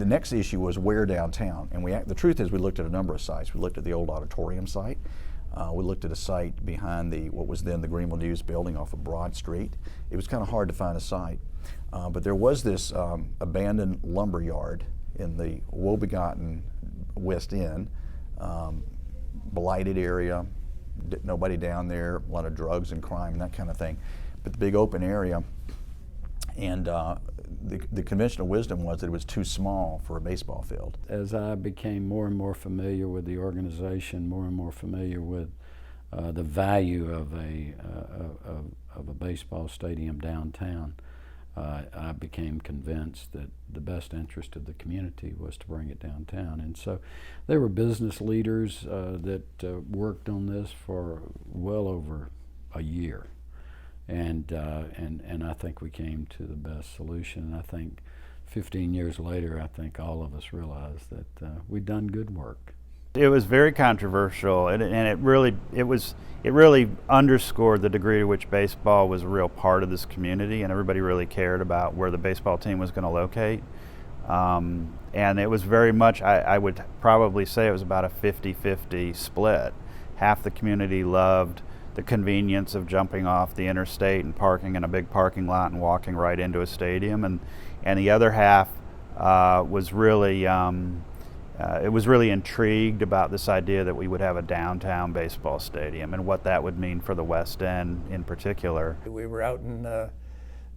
next issue was where downtown, and the truth is we looked at a number of sites. We looked at the old auditorium site. We looked at a site behind what was then the Greenville News building off of Broad Street. It was kind of hard to find a site, but there was this abandoned lumber yard in the woe-begotten West End, blighted area, nobody down there, a lot of drugs and crime and that kind of thing, but the big open area. And the conventional wisdom was that it was too small for a baseball field. As I became more and more familiar with the organization, more and more familiar with the value of a baseball stadium downtown, I became convinced that the best interest of the community was to bring it downtown. And so there were business leaders that worked on this for well over a year. And I think we came to the best solution. And I think 15 years later, I think all of us realized that we'd done good work. It was very controversial, and it really underscored the degree to which baseball was a real part of this community, and everybody really cared about where the baseball team was going to locate. And it was very much, I would probably say it was about a 50-50 split. Half the community loved the convenience of jumping off the interstate and parking in a big parking lot and walking right into a stadium, and the other half was really intrigued about this idea that we would have a downtown baseball stadium and what that would mean for the West End in particular. We were out in the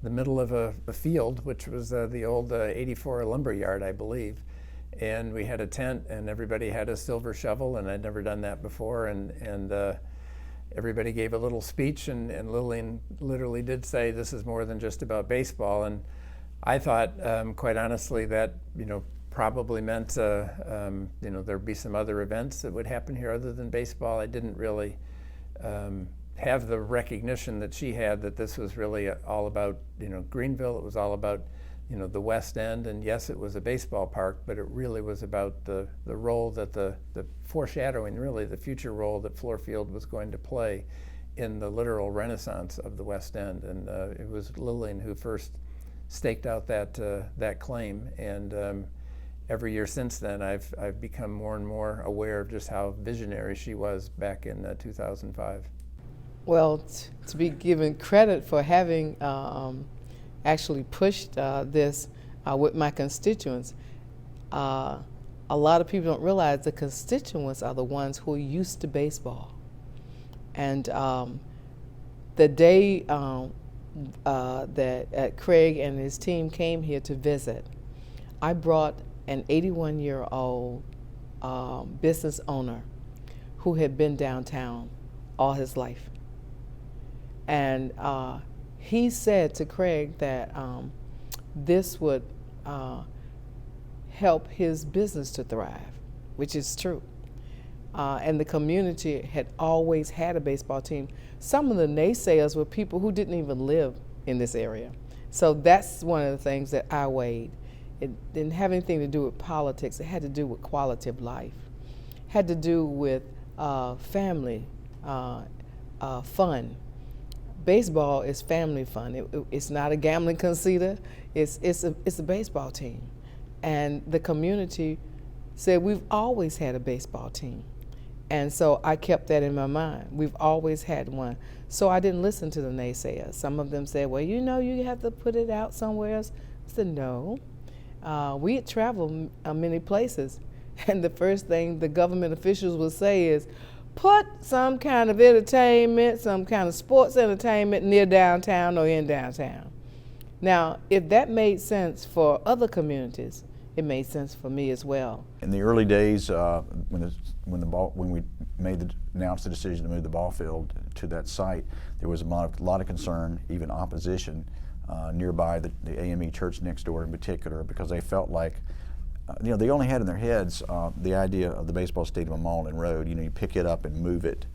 middle of a field, which was the old 84 lumber yard, I believe, and we had a tent and everybody had a silver shovel, and I'd never done that before, and everybody gave a little speech, and Lillian literally did say, "This is more than just about baseball." And I thought, quite honestly, that probably meant there'd be some other events that would happen here other than baseball. I didn't really have the recognition that she had, that this was really all about Greenville. It was all about the West End, and yes, it was a baseball park, but it really was about the role that the foreshadowing, really the future role that Fluor Field was going to play in the literal renaissance of the West End. And it was Lillian who first staked out that claim, and every year since then I've become more and more aware of just how visionary she was back in 2005. Well, to be given credit for having actually pushed this with my constituents. A lot of people don't realize the constituents are the ones who are used to baseball. And the day that Craig and his team came here to visit, I brought an 81-year-old business owner who had been downtown all his life. And he said to Craig that this would help his business to thrive, which is true. And the community had always had a baseball team. Some of the naysayers were people who didn't even live in this area. So that's one of the things that I weighed. It didn't have anything to do with politics. It had to do with quality of life. It had to do with family, fun. Baseball is family fun. It's not a gambling conceit. It's a baseball team. And the community said, we've always had a baseball team. And so I kept that in my mind. We've always had one. So I didn't listen to the naysayers. Some of them said, well, you have to put it out somewhere else. I said, no. We had traveled many places. And the first thing the government officials would say is, put some kind of entertainment, some kind of sports entertainment near downtown or in downtown. Now, if that made sense for other communities, it made sense for me as well. In the early days, when we announced the decision to move the ball field to that site, there was a lot of concern, even opposition, nearby the AME church next door in particular, because they felt like they only had in their heads the idea of the baseball stadium on Malden Road. You pick it up and move it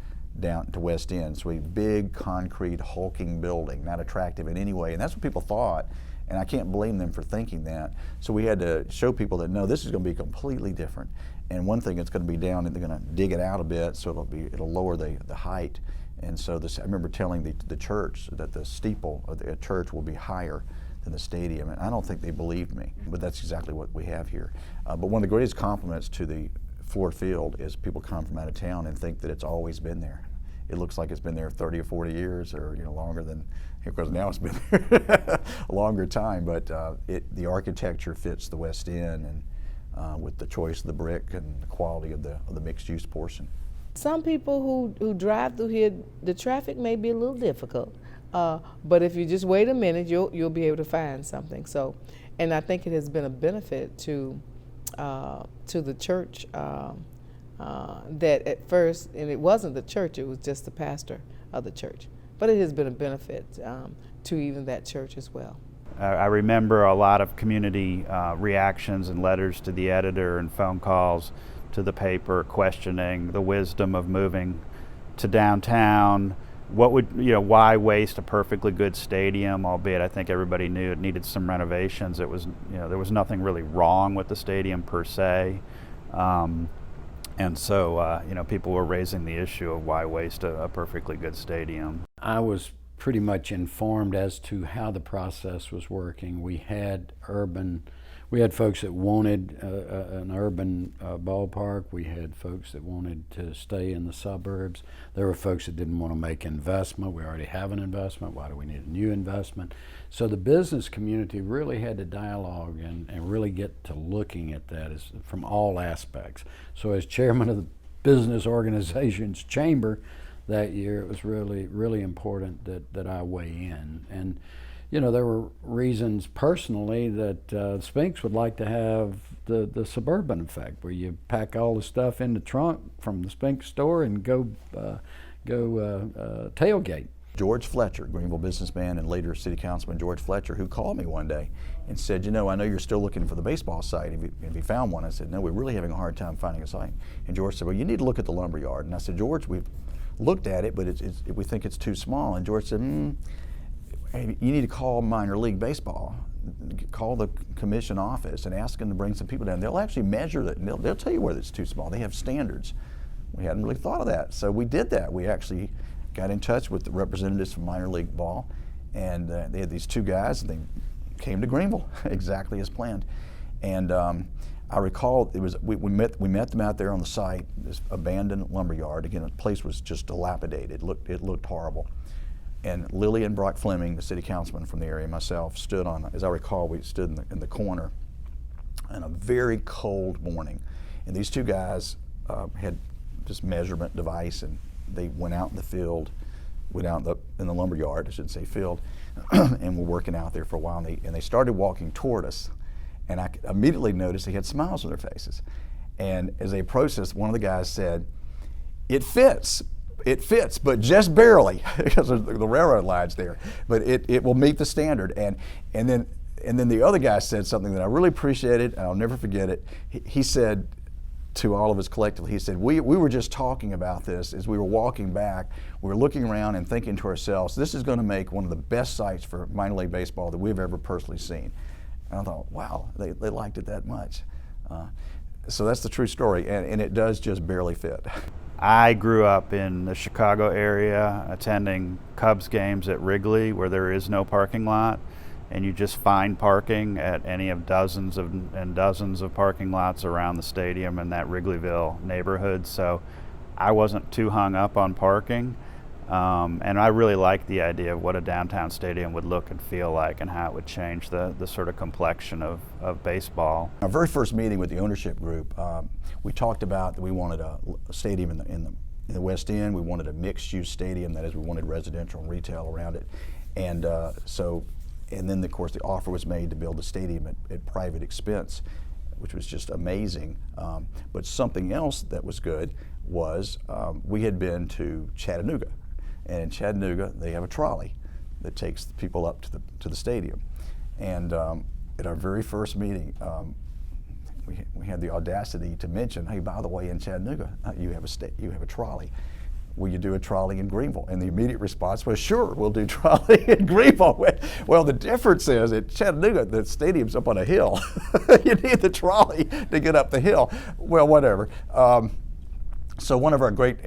down to West End. So a big concrete hulking building, not attractive in any way. And that's what people thought. And I can't blame them for thinking that. So we had to show people that no, this is going to be completely different. And one thing, it's going to be down, and they're going to dig it out a bit, so it'll lower the height. And so I remember telling the church that the steeple of the church will be higher than the stadium. And I don't think they believed me, but that's exactly what we have here. But one of the greatest compliments to the Ford Field is people come from out of town and think that it's always been there. It looks like it's been there 30 or 40 years, or longer than, because now it's been there a longer time. But the architecture fits the West End, and with the choice of the brick and the quality of the mixed-use portion. Some people who drive through here, the traffic may be a little difficult, but if you just wait a minute, you'll be able to find something. So, and I think it has been a benefit to the church. That at first, and it wasn't the church, it was just the pastor of the church. But it has been a benefit to even that church as well. I remember a lot of community reactions and letters to the editor and phone calls to the paper questioning the wisdom of moving to downtown. Why waste a perfectly good stadium, albeit I think everybody knew it needed some renovations. It was, there was nothing really wrong with the stadium per se. And so, people were raising the issue of why waste a perfectly good stadium. I was pretty much informed as to how the process was working. We had folks that wanted an urban ballpark. We had folks that wanted to stay in the suburbs. There were folks that didn't want to make investment. We already have an investment. Why do we need a new investment? So the business community really had to dialogue and really get to looking at that from all aspects. So as chairman of the business organization's chamber that year, it was really, really important that I weigh in. And there were reasons personally that Spinks would like to have the suburban effect, where you pack all the stuff in the trunk from the Spinks store and go tailgate. George Fletcher, Greenville businessman and later city councilman George Fletcher, who called me one day and said, I know you're still looking for the baseball site. Have you found one? I said, no, we're really having a hard time finding a site. And George said, well, you need to look at the lumber yard. And I said, George, we've looked at it, but we think it's too small. And George said, hey, you need to call minor league baseball. Call the commission office and ask them to bring some people down. They'll actually measure it, and they'll tell you whether it's too small. They have standards. We hadn't really thought of that. So we did that. We actually got in touch with the representatives from minor league ball, and they had these two guys, and they came to Greenville exactly as planned. And I recall we met them out there on the site, this abandoned lumber yard. Again, the place was just dilapidated. It looked horrible. And Lillian Brock Fleming, the city councilman from the area, myself, stood on, as I recall, we stood in the corner on a very cold morning. And these two guys had this measurement device, and they went out in the field, went out in the lumber yard, I shouldn't say field, and were working out there for a while. And they started walking toward us. And I immediately noticed they had smiles on their faces. And as they approached us, one of the guys said, it fits, but just barely, because of the railroad lines there. But it will meet the standard. And then the other guy said something that I really appreciated, and I'll never forget it. He said to all of us collectively, he said, we were just talking about this as we were walking back. We were looking around and thinking to ourselves, this is going to make one of the best sites for minor league baseball that we've ever personally seen. And I thought, wow, they liked it that much. So that's the true story, and it does just barely fit. I grew up in the Chicago area attending Cubs games at Wrigley, where there is no parking lot, and you just find parking at any of dozens and dozens of parking lots around the stadium in that Wrigleyville neighborhood. So I wasn't too hung up on parking, and I really liked the idea of what a downtown stadium would look and feel like, and how it would change the sort of complexion of baseball. Our very first meeting with the ownership group, we talked about that we wanted a stadium in the West End. We wanted a mixed-use stadium, that is, we wanted residential and retail around it. And then, of course, the offer was made to build the stadium at private expense, which was just amazing. But something else that was good was we had been to Chattanooga. And in Chattanooga, they have a trolley that takes people up to the stadium. And at our very first meeting, we had the audacity to mention, hey, by the way, in Chattanooga, you have a trolley. Will you do a trolley in Greenville? And the immediate response was, sure, we'll do trolley in Greenville. Well, the difference is at Chattanooga, the stadium's up on a hill. You need the trolley to get up the hill. Well, whatever. So one of our great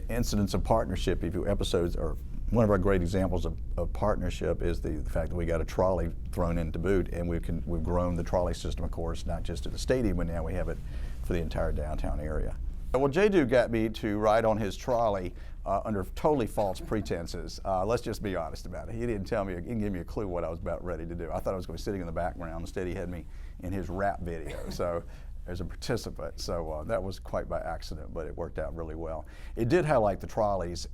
incidents of partnership, episodes or One of our great examples of partnership is the fact that we got a trolley thrown in to boot, and we've grown the trolley system, of course, not just at the stadium, but now we have it for the entire downtown area. Well, J-Do got me to ride on his trolley under totally false pretenses. Let's just be honest about it. He didn't give me a clue what I was about ready to do. I thought I was going to be sitting in the background. Instead, he had me in his rap video. So as a participant. So that was quite by accident, but it worked out really well. It did highlight the trolleys,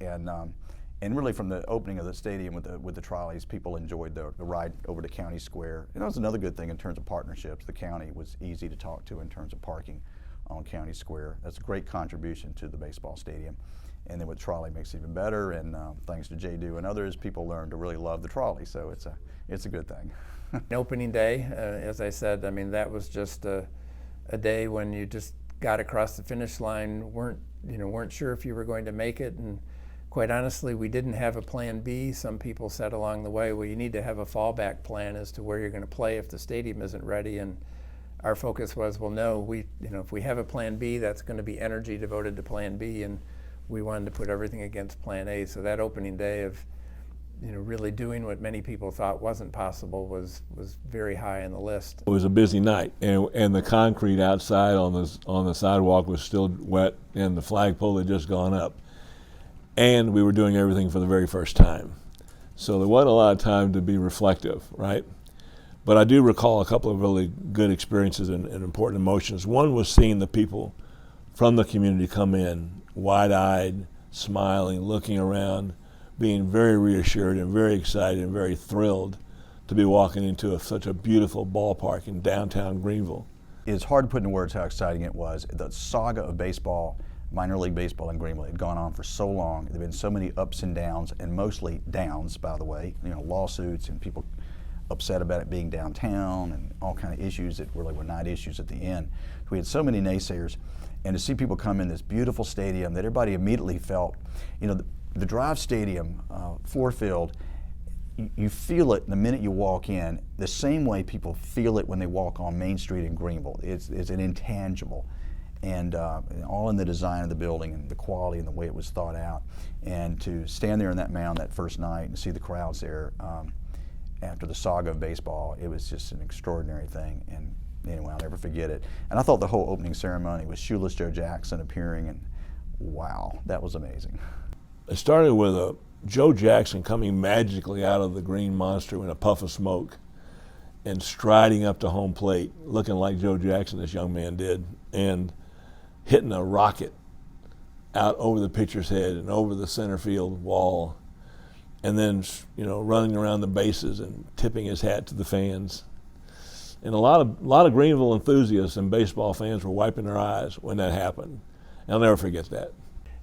and really from the opening of the stadium with the trolleys, people enjoyed the ride over to County Square. And that was another good thing in terms of partnerships. The county was easy to talk to in terms of parking on County Square. That's a great contribution to the baseball stadium. And then with trolley makes it even better, and thanks to J-Do and others, people learned to really love the trolley, so it's a good thing. Opening day, as I said, I mean, that was just a day when you just got across the finish line, weren't sure if you were going to make it, and quite honestly, we didn't have a plan B. Some people said along the way, well, you need to have a fallback plan as to where you're going to play if the stadium isn't ready, and our focus was, well, no, if we have a plan B, that's going to be energy devoted to plan B, and we wanted to put everything against plan A. So that opening day of really doing what many people thought wasn't possible was very high on the list. It was a busy night, and the concrete outside on the sidewalk was still wet, and the flagpole had just gone up. And we were doing everything for the very first time. So there wasn't a lot of time to be reflective, right? But I do recall a couple of really good experiences and important emotions. One was seeing the people from the community come in, wide-eyed, smiling, looking around, being very reassured and very excited and very thrilled to be walking into such a beautiful ballpark in downtown Greenville. It's hard to put into words how exciting it was. The saga of baseball, minor league baseball in Greenville, had gone on for so long. There have been so many ups and downs, and mostly downs, by the way. Lawsuits and people upset about it being downtown and all kind of issues that really were not issues at the end. We had so many naysayers, and to see people come in this beautiful stadium that everybody immediately felt, the Drive Stadium, Ford Field, you feel it the minute you walk in, the same way people feel it when they walk on Main Street in Greenville. It's an intangible. And all in the design of the building and the quality and the way it was thought out. And to stand there in that mound that first night and see the crowds there after the saga of baseball, it was just an extraordinary thing. And anyway, I'll never forget it. And I thought the whole opening ceremony with Shoeless Joe Jackson appearing, and wow, that was amazing. It started with Joe Jackson coming magically out of the Green Monster in a puff of smoke and striding up to home plate, looking like Joe Jackson, this young man did, and hitting a rocket out over the pitcher's head and over the center field wall, and then running around the bases and tipping his hat to the fans. And a lot of Greenville enthusiasts and baseball fans were wiping their eyes when that happened. And I'll never forget that.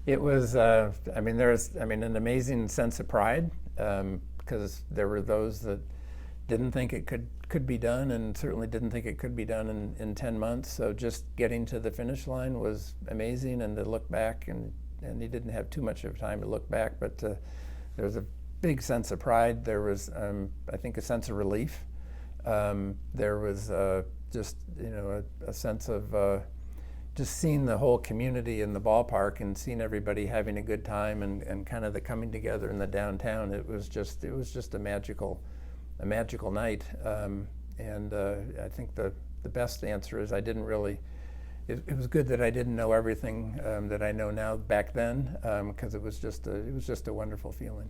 It was, there's an amazing sense of pride because there were those that didn't think it could be done, and certainly didn't think it could be done in 10 months. So just getting to the finish line was amazing, and to look back, and he didn't have too much of time to look back, but there was a big sense of pride. There was, I think, a sense of relief. There was just, a sense of just seeing the whole community in the ballpark and seeing everybody having a good time and kind of the coming together in the downtown. It was just a magical night. And I think the best answer is I didn't really, it was good that I didn't know everything that I know now back then, because it was just a wonderful feeling.